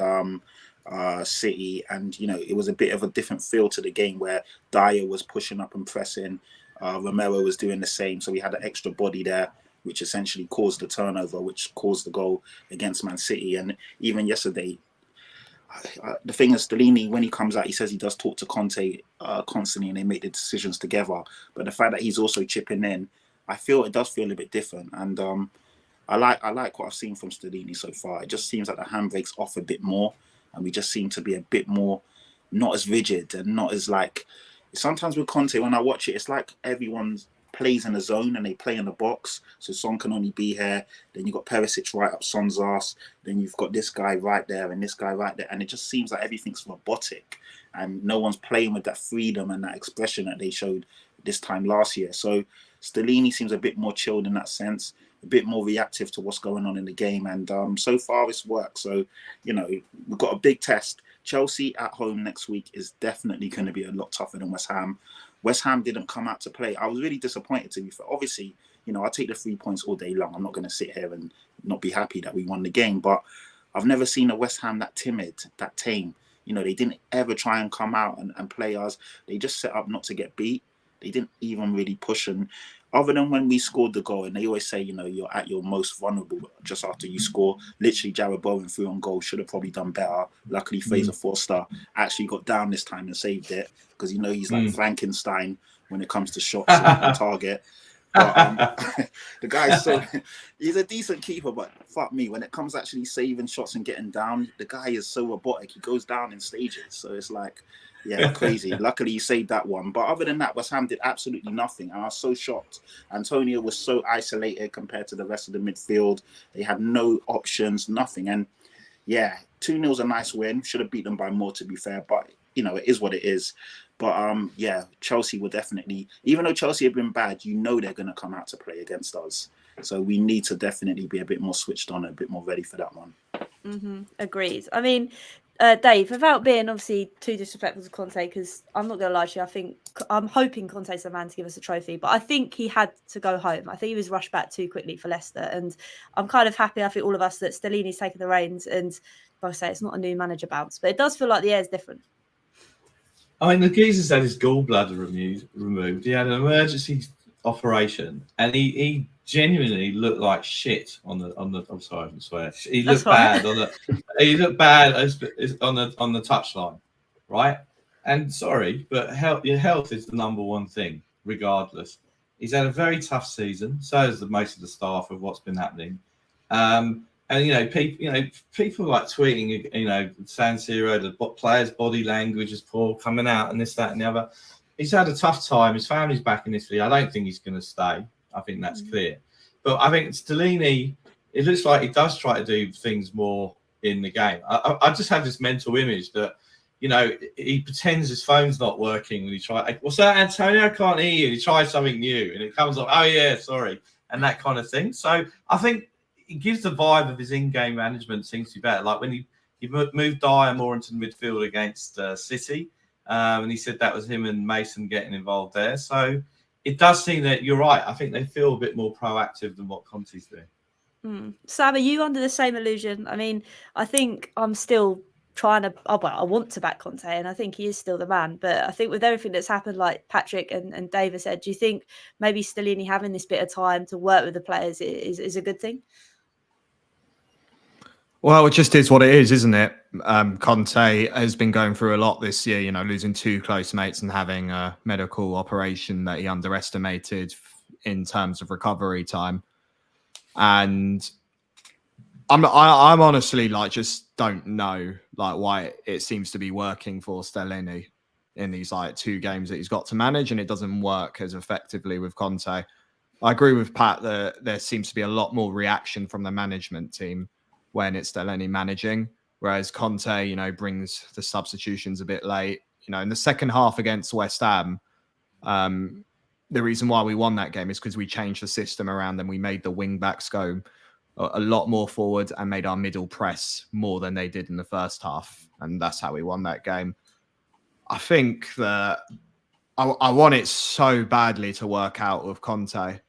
City, and it was a bit of a different feel to the game where Dyer was pushing up and pressing. Romero was doing the same, so we had an extra body there, which essentially caused the turnover, which caused the goal against Man City. And even yesterday, the thing is, Stellini, when he comes out, he says he does talk to Conte constantly, and they make the decisions together. But the fact that he's also chipping in, I feel it does feel a bit different. And I like what I've seen from Stellini so far. It just seems like the handbrake's off a bit more, and we just seem to be a bit more not as rigid and not as like. Sometimes with Conte, when I watch it, it's like everyone plays in a zone and they play in the box. So Son can only be here. Then you've got Perisic right up Son's ass. Then you've got this guy right there and this guy right there. And it just seems like everything's robotic. And no one's playing with that freedom and that expression that they showed this time last year. So Stellini seems a bit more chilled in that sense, a bit more reactive to what's going on in the game. And so far it's worked. So, we've got a big test. Chelsea at home next week is definitely going to be a lot tougher than West Ham. West Ham didn't come out to play. I was really disappointed to be fair. Obviously, I'll take the 3 points all day long. I'm not going to sit here and not be happy that we won the game. But I've never seen a West Ham that timid, that tame. They didn't ever try and come out and play us. They just set up not to get beat. They didn't even really push. And other than when we scored the goal, and they always say, you're at your most vulnerable just after you score. Literally, Jared Bowen threw on goal, should have probably done better. Luckily, Fraser Forster actually got down this time and saved it because he's like Frankenstein when it comes to shots on target. But the guy's he's a decent keeper, but fuck me, when it comes to actually saving shots and getting down, the guy is so robotic. He goes down in stages. So it's like, yeah, crazy. Luckily, he saved that one. But other than that, West Ham did absolutely nothing. And I was so shocked. Antonio was so isolated compared to the rest of the midfield. They had no options, nothing. And yeah, 2-0 is a nice win. Should have beat them by more, to be fair. But, you know, it is what it is. But yeah, Chelsea will definitely, even though Chelsea have been bad, you know they're going to come out to play against us. So we need to definitely be a bit more switched on, a bit more ready for that one. Agreed. I mean, Dave, without being obviously too disrespectful to Conte, because I'm not going to lie to you, I'm hoping Conte's the man to give us a trophy, but I think he had to go home. I think he was rushed back too quickly for Leicester, and I'm kind of happy, I think all of us, that Stellini's taken the reins, and like I say, it's not a new manager bounce, but it does feel like the air's different. I mean, the geezer's had his gallbladder removed. He had an emergency operation, and he genuinely looked like shit on the. I'm sorry, I swear. He looked bad on the. He looked bad on the touchline, right? And sorry, but your health is the number one thing, regardless. He's had a very tough season. So has most of the staff of what's been happening. And people like tweeting, San Siro, the players' body language is poor, coming out, and this, that, and the other. He's had a tough time. His family's back in Italy. I don't think he's going to stay. I think that's clear. But I think Stellini, it looks like he does try to do things more in the game. I just have this mental image that, he pretends his phone's not working when he tries. What's that, Antonio? I can't hear you. He tries something new, and it comes up. Oh yeah, sorry, and that kind of thing. So I think it gives the vibe of his in-game management seems to be better. Like when he moved Dyer more into the midfield against City, and he said that was him and Mason getting involved there. So it does seem that you're right. I think they feel a bit more proactive than what Conte's doing. Sam, are you under the same illusion? I mean, I think I'm still trying to. I want to back Conte, and I think he is still the man. But I think with everything that's happened, like Patrick and David said, do you think maybe Stellini having this bit of time to work with the players is a good thing? Well, it just is what it is, isn't it? Conte has been going through a lot this year, losing 2 close mates and having a medical operation that he underestimated in terms of recovery time. And I'm honestly just don't know why it seems to be working for Stellini in these 2 games that he's got to manage, and it doesn't work as effectively with Conte. I agree with Pat that there seems to be a lot more reaction from the management team when it's Stellini managing, whereas Conte, brings the substitutions a bit late. In the second half against West Ham, the reason why we won that game is because we changed the system around and we made the wing backs go a lot more forward and made our middle press more than they did in the first half. And that's how we won that game. I think that I want it so badly to work out with Conte.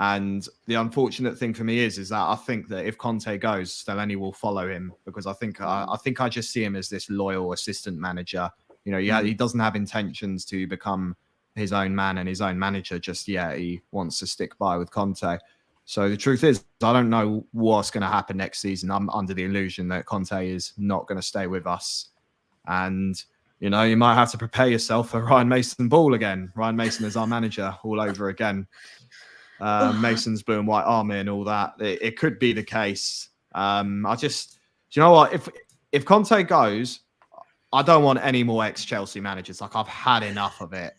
And the unfortunate thing for me is that I think that if Conte goes, Stellini will follow him, because I think I just see him as this loyal assistant manager. He doesn't have intentions to become his own man and his own manager just yet. He wants to stick by with Conte. So the truth is, I don't know what's going to happen next season. I'm under the illusion that Conte is not going to stay with us. And, you might have to prepare yourself for Ryan Mason Ball again. Ryan Mason is our manager all over again. Mason's blue and white army and all that. It could be the case. Do you know what? If Conte goes, I don't want any more ex-Chelsea managers. I've had enough of it.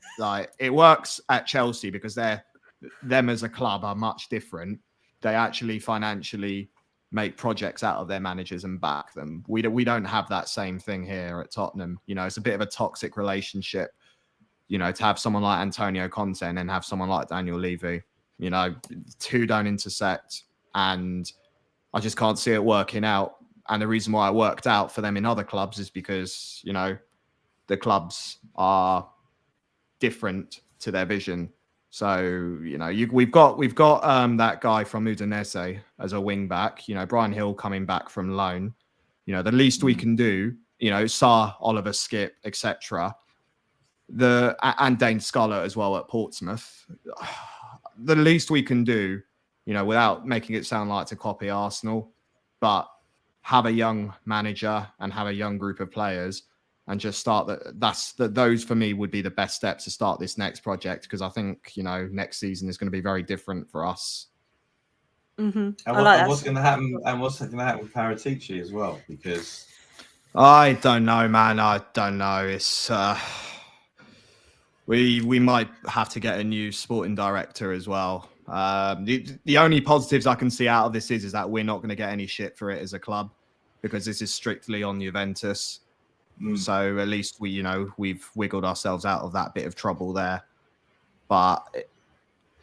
It works at Chelsea because them as a club are much different. They actually financially make projects out of their managers and back them. We don't have that same thing here at Tottenham. It's a bit of a toxic relationship. To have someone like Antonio Conte and then have someone like Daniel Levy. 2 don't intersect, and I just can't see it working out. And the reason why it worked out for them in other clubs is because, the clubs are different to their vision. So, we've got that guy from Udinese as a wing back, Brian Hill coming back from loan. The least we can do, Sarr, Oliver Skip, etc. And Dane Sculler as well at Portsmouth. The least we can do, without making it sound like to copy Arsenal, but have a young manager and have a young group of players and just start that. Those for me would be the best steps to start this next project, because I think, you know, next season is going to be very different for us. Mm-hmm. And what's going to happen? And what's going to happen with Paratici as well? Because I don't know, man. I don't know. It's we might have to get a new sporting director as well. The only positives I can see out of this is that we're not going to get any shit for it as a club, because this is strictly on Juventus. So at least we've wiggled ourselves out of that bit of trouble there. But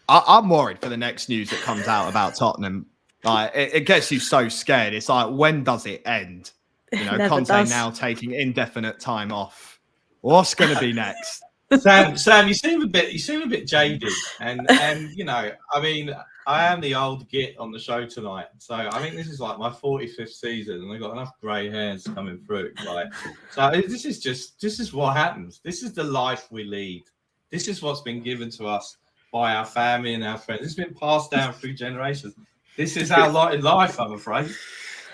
I'm worried for the next news that comes out about Tottenham. Like it gets you so scared. It's like, when does it end? You know, Conte now taking indefinite time off. What's going to be next? Sam, you seem a bit jaded, and you know, I mean, I am the old git on the show tonight, so I think this is like my 45th season, and I've got enough grey hairs coming through. Like, so this is what happens. This is the life we lead. This is what's been given to us by our family and our friends. It's been passed down through generations. This is our lot in life, I'm afraid.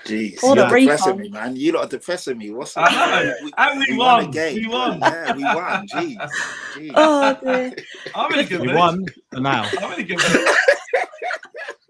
Jeez, All you're the depressing refund. me, man. You lot are depressing me. What's I that? know. And we won. We won. Yeah, we won. Jeez. Oh dear. I'm in a good We mood. won for now. I'm in a good mood.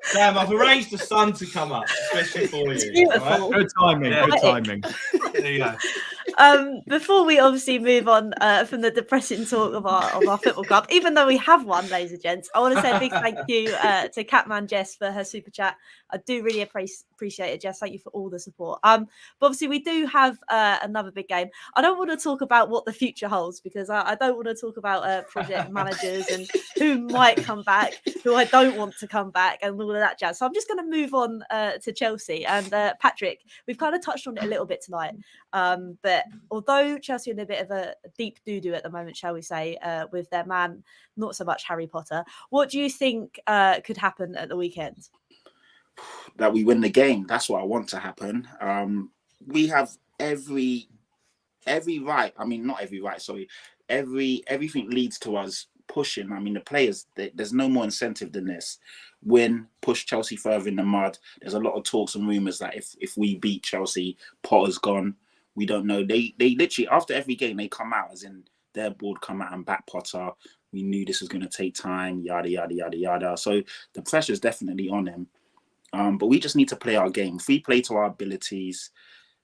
Sam, I've arranged the sun to come up, especially for you. It's beautiful. Good timing. Yeah. Good timing. There you go. Before we obviously move on from the depressing talk of our football club, even though we have won, ladies and gents, I want to say a big thank you to Catman Jess for her super chat. I do really appreciate it, Jess. Thank you for all the support. But obviously we do have another big game. I don't want to talk about what the future holds, because I don't want to talk about project managers and who might come back, who I don't want to come back, and all of that jazz. So I'm just going to move on to Chelsea. And Patrick, we've kind of touched on it a little bit tonight. But although Chelsea are in a bit of a deep doo-doo at the moment, shall we say, with their man, not so much Harry Potter, what do you think could happen at the weekend? That we win the game. That's what I want to happen. We have every right. I mean, not every right. Sorry, everything leads to us pushing. I mean, the players. There's no more incentive than this. Win, push Chelsea further in the mud. There's a lot of talks and rumours that if we beat Chelsea, Potter's gone. We don't know. They literally, after every game, they come out, as in their board come out and back Potter. We knew this was going to take time, yada, yada, yada, yada. So the pressure is definitely on him. But we just need to play our game. If we play to our abilities,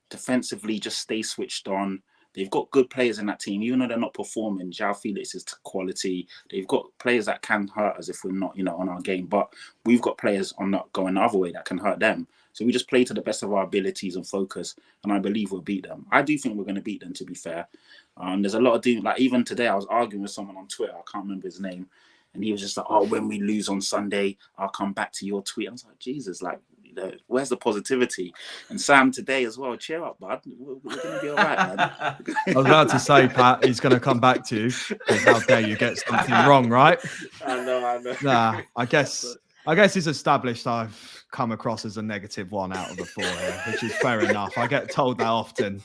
defensively, just stay switched on. They've got good players in that team, even though they're not performing. João Felix is quality. They've got players that can hurt us if we're not, on our game. But we've got players on not going the other way that can hurt them. So we just play to the best of our abilities and focus, and I believe we'll beat them. I do think we're going to beat them, to be fair. There's a lot of like even today I was arguing with someone on Twitter. I can't remember his name, and he was just like, "Oh, when we lose on Sunday, I'll come back to your tweet." I was like, "Jesus, like, where's the positivity?" And Sam today as well. Cheer up, bud. We're going to be all right, man. I was about to say, Pat, he's going to come back to you. How dare you get something wrong, right? I know. Nah, I guess it's established I've come across as a negative one out of the four here, which is fair enough. I get told that often.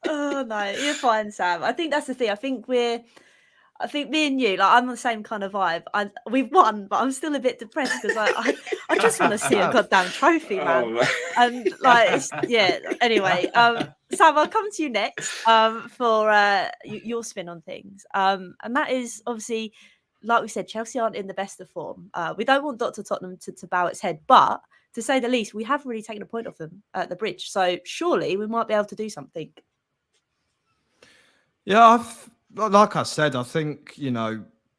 Oh no, you're fine, Sam. I think that's the thing. I think me and you, like, I'm the same kind of vibe. We've won, but I'm still a bit depressed because I just want to see a goddamn trophy, man. And like, Anyway, Sam, I'll come to you next for your spin on things. And that is obviously, like we said, Chelsea aren't in the best of form. We don't want Dr. Tottenham to bow its head, but to say the least, we have really taken a point off them at the bridge. So surely we might be able to do something. Yeah, like I said, I think,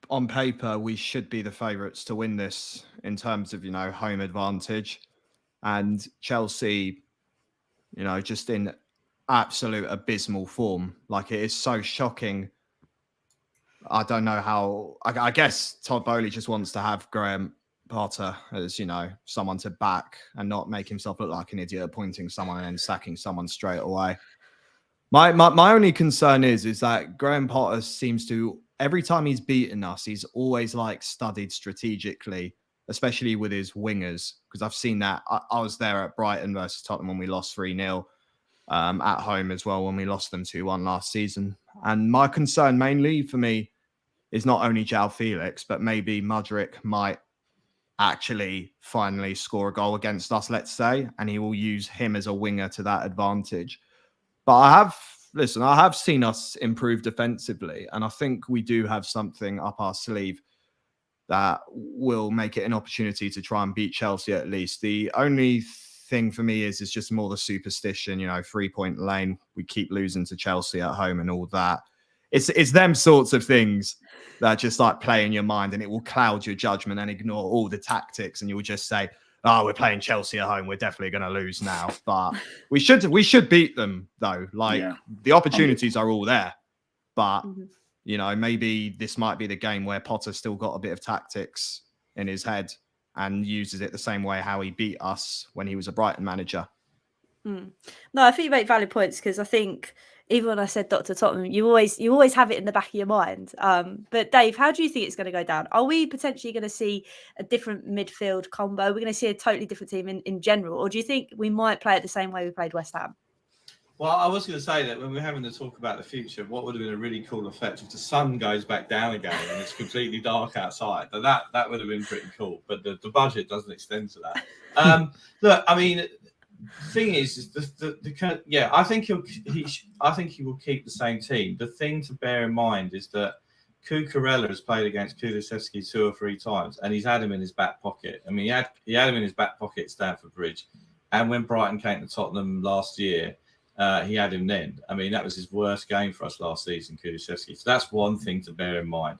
on paper, we should be the favourites to win this in terms of, home advantage. And Chelsea, just in absolute abysmal form. Like, it is so shocking. I don't know how. I guess Todd Bowley just wants to have Graham Potter as, someone to back and not make himself look like an idiot, appointing someone and then sacking someone straight away. My only concern is that Graham Potter seems to, every time he's beaten us, he's always like studied strategically, especially with his wingers. Because I've seen that. I was there at Brighton versus Tottenham when we lost 3-0, at home as well when we lost them 2-1 last season. And my concern mainly for me is not only João Felix, but maybe Mudryk might actually finally score a goal against us, let's say, and he will use him as a winger to that advantage. But I have listen, I have seen us improve defensively, and I think we do have something up our sleeve that will make it an opportunity to try and beat Chelsea at least. The only thing for me is just more the superstition, 3-point lane. We keep losing to Chelsea at home and all that. It's them sorts of things that just like play in your mind, and it will cloud your judgment and ignore all the tactics, and you'll just say, "Oh, we're playing Chelsea at home. We're definitely going to lose now." But we should beat them though. The opportunities are all there, but maybe this might be the game where Potter's still got a bit of tactics in his head and uses it the same way how he beat us when he was a Brighton manager. No, I think you make valid points, because I think even when I said Dr. Tottenham, you always have it in the back of your mind. But Dave, how do you think it's going to go down? Are we potentially going to see a different midfield combo? We're going to see a totally different team in general, or do you think we might play it the same way we played West Ham? Well, I was going to say that when we're having to talk about the future, what would have been a really cool effect if the sun goes back down again and it's completely dark outside. But that would have been pretty cool. But the budget doesn't extend to that. Look, I mean, the thing is I think he will keep the same team. The thing to bear in mind is that Cucurella has played against Kulusevski 2 or 3 times, and he's had him in his back pocket. I mean, he had him in his back pocket at Stamford Bridge, and when Brighton came to Tottenham last year, he had him then. I mean, that was his worst game for us last season, Kulusevski. So that's one thing to bear in mind.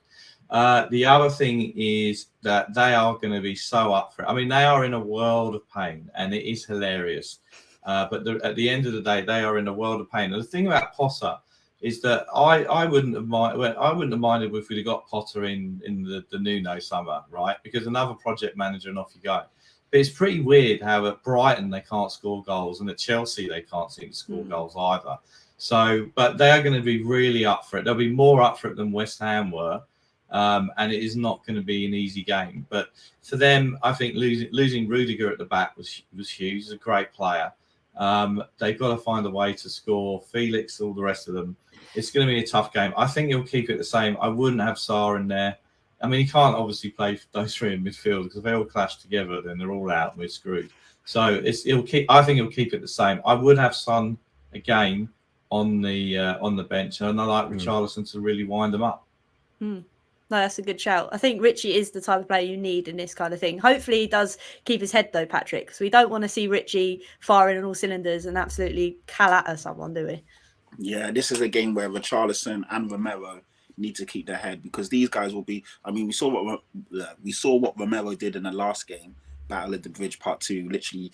The other thing is that they are going to be so up for it. I mean, they are in a world of pain, and it is hilarious. But at the end of the day, they are in a world of pain. And the thing about Potter is that I wouldn't have minded if we'd have got Potter in the Nuno summer, right? Because another project manager and off you go. But it's pretty weird how at Brighton they can't score goals, and at Chelsea they can't seem to score goals either. So, but they are going to be really up for it. They'll be more up for it than West Ham were, and it is not going to be an easy game. But for them, I think losing Rudiger at the back was huge. He's a great player. They've got to find a way to score. Felix, all the rest of them. It's going to be a tough game. I think he'll keep it the same. I wouldn't have Sarr in there. I mean, he can't obviously play those 3 in midfield, because if they all clash together, then they're all out and we're screwed. So I think he'll keep it the same. I would have Son again on the bench, and I like Richarlison to really wind them up. No, that's a good shout. I think Richie is the type of player you need in this kind of thing. Hopefully he does keep his head though, Patrick, because we don't want to see Richie firing on all cylinders and absolutely calatter someone, do we? Yeah, this is a game where Richarlison and Romero need to keep their head, because these guys will be. I mean, we saw what Romero did in the last game, Battle of the Bridge Part 2, literally,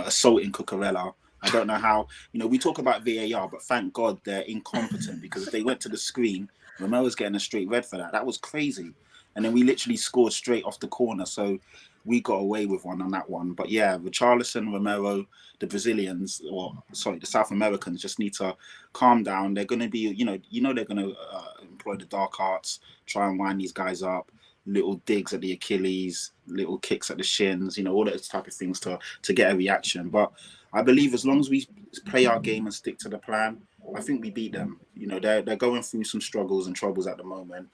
assaulting Cucurella. I don't know how. We talk about VAR, but thank God they're incompetent, because if they went to the screen, Romero's getting a straight red for that. That was crazy. And then we literally scored straight off the corner, so we got away with one on that one. But yeah, Richarlison, Romero, the Brazilians, the South Americans just need to calm down. They're going to be, they're going to employ the dark arts, try and wind these guys up, little digs at the Achilles, little kicks at the shins, all those type of things to get a reaction. But I believe as long as we play our game and stick to the plan, I think we beat them. They're going through some struggles and troubles at the moment,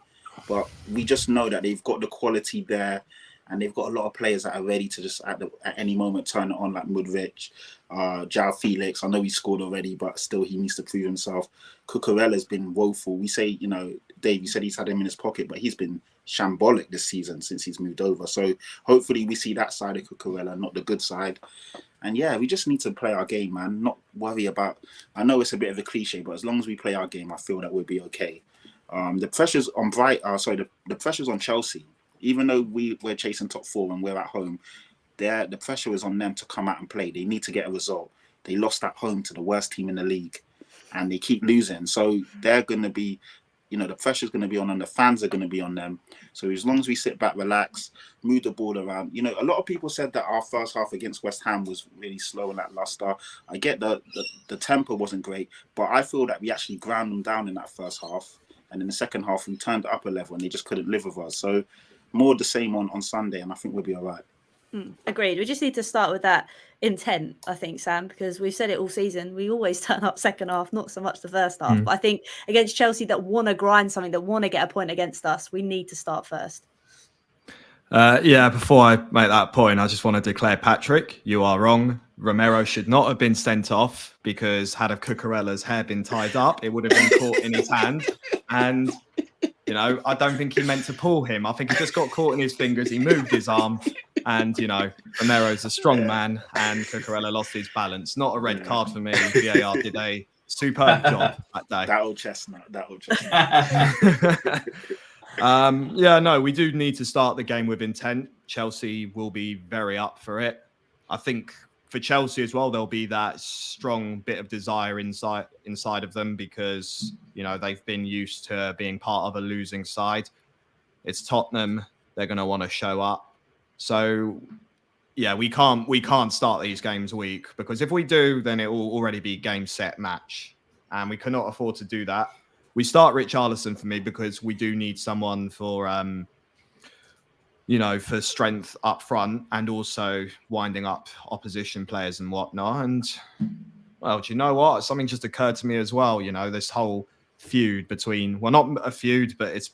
but we just know that they've got the quality there. And they've got a lot of players that are ready to just at any moment turn it on, like Mudryk, João Felix. I know he scored already, but still he needs to prove himself. Cucurella's been woeful. We say, Dave, you said he's had him in his pocket, but he's been shambolic this season since he's moved over. So hopefully we see that side of Cucurella, not the good side. And yeah, we just need to play our game, man. Not worry about. I know it's a bit of a cliche, but as long as we play our game, I feel that we'll be okay. The pressure's on the pressure's on Chelsea. Even though we're chasing top 4 and we're at home, the pressure is on them to come out and play. They need to get a result. They lost at home to the worst team in the league, and they keep losing. So they're going to be, the pressure's going to be on them. The fans are going to be on them. So as long as we sit back, relax, move the ball around. A lot of people said that our first half against West Ham was really slow and lackluster. I get the tempo wasn't great, but I feel that we actually ground them down in that first half. And in the second half, we turned it up a level and they just couldn't live with us. So more the same on Sunday, and I think we'll be all right. Agreed. We just need to start with that intent, I think, Sam, because we've said it all season. We always turn up second half, not so much the first half. But I think against Chelsea that want to grind something, that want to get a point against us, we need to start first. Before I make that point, I just want to declare, Patrick, you are wrong. Romero should not have been sent off, because had a Cucurella's hair been tied up, it would have been caught in his hand. And, you know, I don't think he meant to pull him. I think he just got caught in his fingers. He moved his arm. And, you know, Romero's a strong man, and Cucurella lost his balance. Not a red card for me. VAR did a superb job that day. That old chestnut. Yeah, no, we do need to start the game with intent. Chelsea will be very up for it. I think for Chelsea as well, there'll be that strong bit of desire inside of them, because, you know, they've been used to being part of a losing side. It's Tottenham. They're going to want to show up. So, yeah, we can't start these games weak, because if we do, then it will already be game, set, match. And we cannot afford to do that. We start Richarlison for me, because we do need someone for, you know, for strength up front, and also winding up opposition players and whatnot. And, well, do you know what? Something just occurred to me as well. You know, this whole feud between, well, not a feud, but it's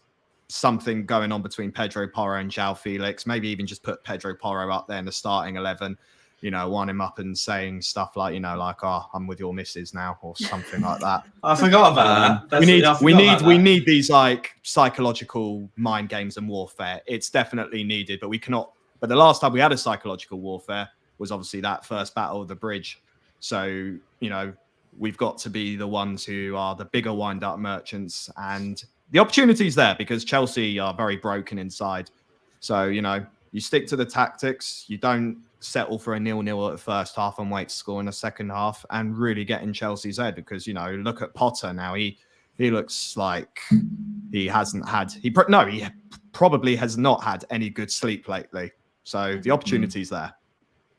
something going on between Pedro Porro and João Felix. Maybe even just put Pedro Porro up there in the starting 11, you know, wind him up and saying stuff like, you know, like, oh, I'm with your missus now, or something like that. I forgot about that. We need these like psychological mind games and warfare. It's definitely needed, but we cannot. But the last time we had a psychological warfare was obviously that first battle of the bridge. So, you know, we've got to be the ones who are the bigger wind-up merchants, and the opportunity's there, because Chelsea are very broken inside. So, you know, you stick to the tactics. You don't settle for a 0-0 at the first half and wait to score in the second half, and really get in Chelsea's head, because, you know, look at Potter now. He looks like he probably has not had any good sleep lately. So the opportunity's there.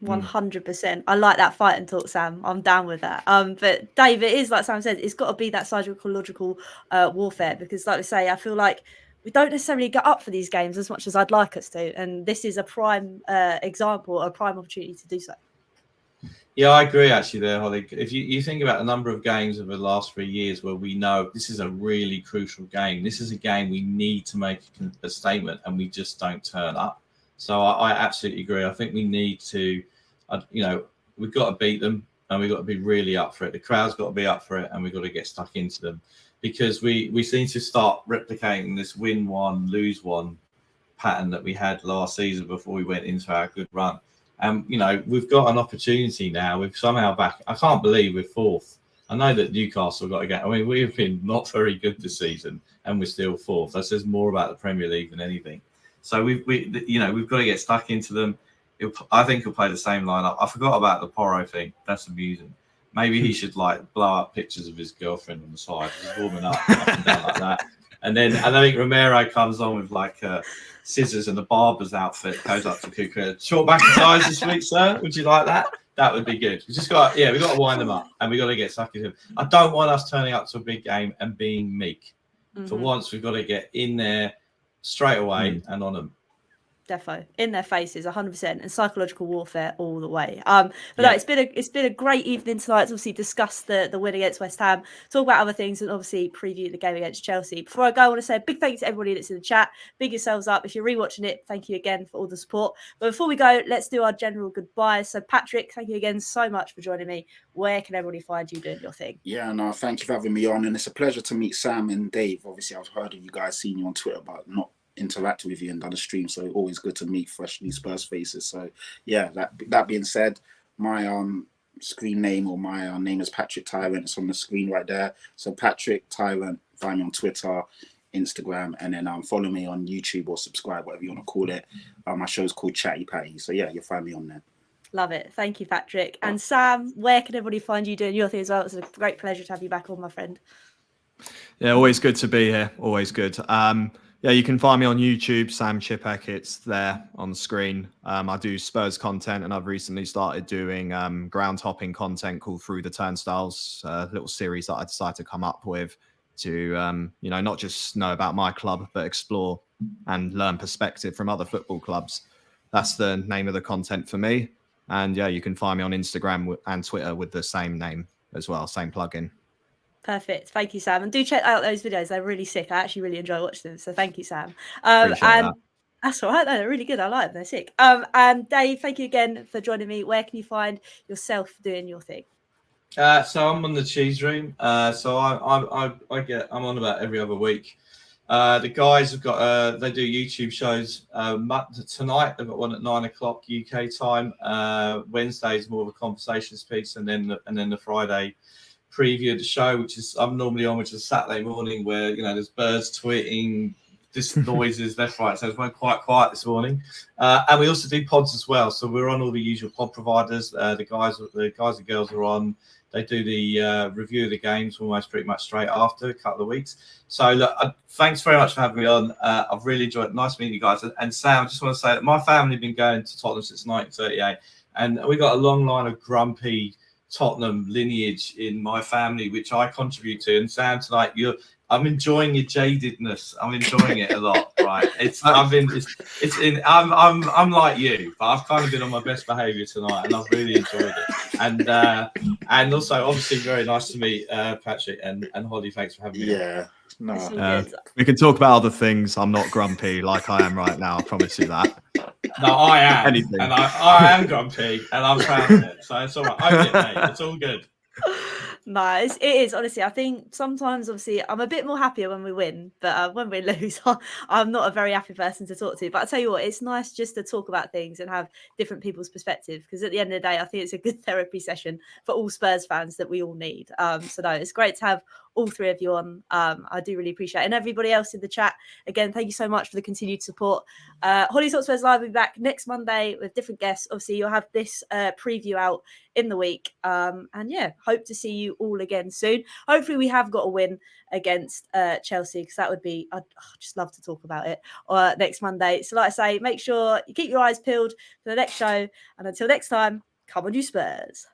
100%. I like that fight and talk, Sam. I'm down with that. But Dave, it is like Sam said, it's got to be that psychological warfare, because, like we say, I feel like we don't necessarily get up for these games as much as I'd like us to, and this is a prime example, a prime opportunity to do so. Yeah, I agree actually there, Hollie. If you think about a number of games over the last 3 years where we know this is a really crucial game, this is a game we need to make a statement, and we just don't turn up. So I absolutely agree. I think we need to, you know, we've got to beat them, and we've got to be really up for it. The crowd's got to be up for it, and we've got to get stuck into them, because we seem to start replicating this win one, lose one pattern that we had last season before we went into our good run. And, you know, we've got an opportunity now. We've somehow back. I can't believe we're fourth. I know that Newcastle got to get. I mean, we've been not very good this season, and we're still fourth. That says more about the Premier League than anything. So we've got to get stuck into them. I think he'll play the same lineup. I forgot about the Porro thing. That's amusing. Maybe he should like blow up pictures of his girlfriend on the side. He's warming up and down like that. And then I think Romero comes on with like scissors and the barber's outfit, goes up to Cucurella. Short back and sides this week, sir. Would you like that? That would be good. We just got, we got to wind them up, and we got to get stuck into them. I don't want us turning up to a big game and being meek. For once, we've got to get in there straight away and on them. Defo in their faces, 100%, and psychological warfare all the way. But no, it's been a great evening tonight to obviously discuss the win against West Ham, talk about other things, and obviously preview the game against Chelsea. Before I go, I want to say a big thank you to everybody that's in the chat. Big yourselves up if you're rewatching it. Thank you again for all the support. But before we go, let's do our general goodbye. So Patrick, thank you again so much for joining me. Where can everybody find you doing your thing? Yeah, no, thank you for having me on, and it's a pleasure to meet Sam and Dave. Obviously, I've heard of you guys, seen you on Twitter, but not interacted with you and done a stream, so always good to meet freshly Spurs faces. So yeah, that being said, my screen name, or my name is Patrick Tyrant. It's on the screen right there. So Patrick Tyrant, find me on Twitter, Instagram, and then follow me on YouTube, or subscribe, whatever you want to call it. My show's called Chatty Patty, so yeah, you'll find me on there. Love it. Thank you, Patrick. And Sam, where can everybody find you doing your thing as well? It's a great pleasure to have you back on, my friend. Yeah, always good to be here. Always good. Yeah, you can find me on YouTube, Sam Chipek. It's there on the screen. I do Spurs content, and I've recently started doing ground hopping content called Through the Turnstiles, a little series that I decided to come up with to, not just know about my club, but explore and learn perspective from other football clubs. That's the name of the content for me. And yeah, you can find me on Instagram and Twitter with the same name as well, same plugin. Perfect. Thank you, Sam. And do check out those videos. They're really sick. I actually really enjoy watching them. So thank you, Sam. Appreciate that. That's all right. No, they're really good. I like them. They're sick. And Dave, thank you again for joining me. Where can you find yourself doing your thing? So I'm on the cheese room. So I'm on about every other week. The guys have got they do YouTube shows. Tonight they've got one at 9 o'clock UK time. Wednesday is more of a conversations piece, and then the Friday preview of the show, which is I'm normally on, which is Saturday morning, where there's birds tweeting, just noises left, right. So it's went quite quiet this morning. And we also do pods as well. So we're on all the usual pod providers. The guys and girls are on. They do the review of the games almost pretty much straight after a couple of weeks. So look, thanks very much for having me on. I've really enjoyed it. Nice meeting you guys. And Sam, I just want to say that my family have been going to Tottenham since 1938, and we got a long line of grumpy Tottenham lineage in my family, which I contribute to. And Sam, tonight I'm enjoying your jadedness. I'm enjoying it a lot, right? I'm like you, but I've kind of been on my best behaviour tonight, and I've really enjoyed it. And also, obviously, very nice to meet Patrick and Hollie. Thanks for having me. Yeah, no. We can talk about other things. I'm not grumpy like I am right now. I promise you that. No, I am. Anything. And I am grumpy, and I'm proud of it. So it's all right. I get it, mate. It's all good. Nice. It is, honestly. I think sometimes, obviously, I'm a bit more happier when we win, but when we lose, I'm not a very happy person to talk to. But I tell you what, it's nice just to talk about things and have different people's perspective, because at the end of the day, I think it's a good therapy session for all Spurs fans that we all need. So no, it's great to have all three of you on. I do really appreciate it. And everybody else in the chat, again, thank you so much for the continued support. Hollie's Hotspurs Live will be back next Monday with different guests. Obviously, you'll have this preview out in the week. And yeah, hope to see you all again soon. Hopefully we have got a win against Chelsea, because that would be, I'd just love to talk about it next Monday. So like I say, make sure you keep your eyes peeled for the next show. And until next time, come on you Spurs.